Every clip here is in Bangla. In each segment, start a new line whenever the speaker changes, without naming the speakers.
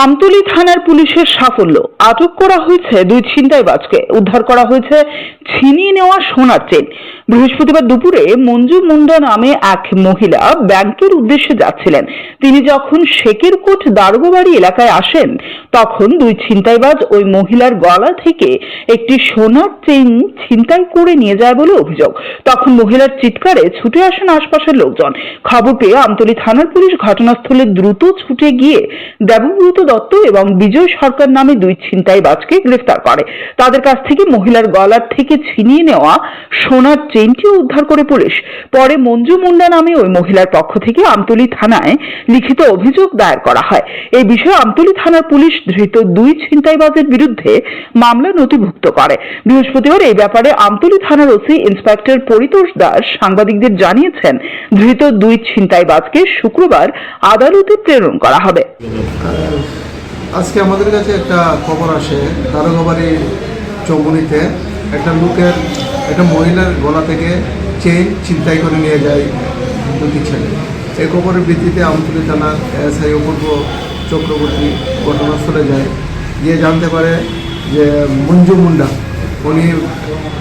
আমতলী থানার পুলিশের সাফল্য, আটক করা হয়েছে দুই ছিনতাইবাজকে, উদ্ধার করা হয়েছে ছিনিয়ে নেওয়া সোনার চেন। বৃহস্পতিবার দুপুরে মঞ্জু মুন্ডা নামে এক মহিলা ব্যাংকের উদ্দেশ্যে যাচ্ছিলেন। তিনি যখন শেকেরকোট দারোগাবাড়ি এলাকায় আসেন তখন দুই ছিনতাইবাজ ওই মহিলার গলা থেকে একটি সোনার চেন ছিনতাই করে নিয়ে যায় বলে অভিযোগ। তখন মহিলার চিৎকারে ছুটে আসেন আশপাশের লোকজন। খবর পেয়ে আমতলী থানার পুলিশ ঘটনাস্থলে দ্রুত ছুটে গিয়ে দেবব্রত দত্ত এবং বিজয় সরকার নামে দুই ছিনতাইবাজকে গ্রেফতার করে। তাদের কাছ থেকে মহিলার গলার থেকে ছিনিয়ে নেওয়া সোনার চেনটিও উদ্ধার করে পুলিশ। পরে মঞ্জু মুন্ডা নামে ওই মহিলার পক্ষ থেকে আমতলী থানায় লিখিত অভিযোগ দায়ের করা হয়। এই বিষয়ে আমতলী থানার পুলিশ ধৃত দুই ছিনতাইবাজের বিরুদ্ধে মামলা নথিভুক্ত করে। বৃহস্পতিবার এই ব্যাপারে আমতলী থানার ওসি ইন্সপেক্টর পরিতোষ দাস সাংবাদিকদের জানিয়েছেন, ধৃত দুই ছিনতাইবাজকে শুক্রবার আদালতে প্রেরণ করা হবে।
আজকে আমাদের কাছে একটা খবর আসে, দারোগাবাড়ি চৌমুনিতে একটা মহিলার গলা থেকে চেইন ছিনতাই করে নিয়ে যায় দুটি ছেলে। এই খবরের ভিত্তিতে আমতলী থানার এসআই অপূর্ব চক্রবর্তী ঘটনাস্থলে যায়, গিয়ে জানতে পারে যে মঞ্জু মুন্ডা উনি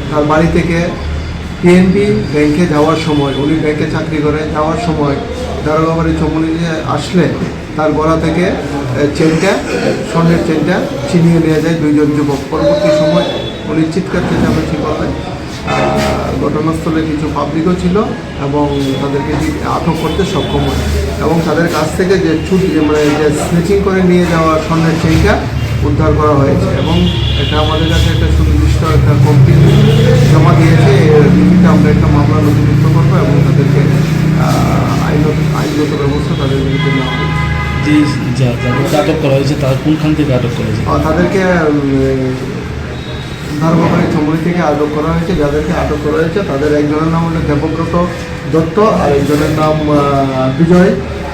তার বাড়ি থেকে পিএনবি ব্যাংকে যাওয়ার সময়, উনি ব্যাংকে চাকরি করে যাওয়ার সময় দারোগাবাড়ি চৌমুনিতে আসলে তার গলা থেকে স্বর্ণের চেনটা ছিনিয়ে নিয়ে যায় দুইজন যুবক। পরবর্তী সময় উনি চিৎকার চেঁচামেচি করলেন। ঘটনাস্থলে কিছু পাবলিকও ছিল এবং তাদেরকে আটক করতে সক্ষম হয় এবং তাদের কাছ থেকে যে স্নেচিং করে নিয়ে যাওয়া স্বর্ণের চেনটা উদ্ধার করা হয়েছে এবং এটা আমাদের কাছে একটা সুনির্দিষ্ট একটা কমপ্লেন জমা দিয়েছে। এর ভিত্তিতে আমরা একটা মামলা নথিভুক্ত করবো এবং তাদেরকে আইনগত ব্যবস্থা তাদের বিরুদ্ধে নেওয়া হবে।
যাদেরকে আটক করা হয়েছে তারা কোনখান থেকে আটক করা হয়েছে?
তাদেরকে দারোগাবাড়ি চৌমুনি থেকে আটক করা হয়েছে। যাদেরকে আটক করা হয়েছে তাদের একজনের নাম হলো দেবব্রত দত্ত আর একজনের নাম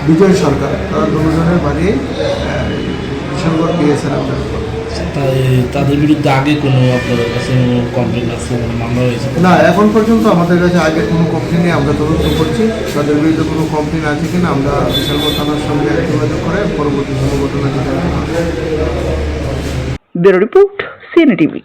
বিজয় সরকার। তারা দুজনের বাড়ি কিশোরগড় পিএসের অন্তর্গত।
তাদের বিরুদ্ধে আগে কোনো আপনাদের কাছে কমপ্লেন আছে, মামলা হয়েছে?
না, এখন পর্যন্ত আমাদের কাছে আগে কোনো কমপ্লেন নেই। আমরা তদন্ত করছি তাদের বিরুদ্ধে কোনো কমপ্লেন আছে কিনা। আমরা বিশালগড় থানার সঙ্গে যোগাযোগ করে পরবর্তী কোনো ঘটনা যেটা।
Bureau report, CNA TV.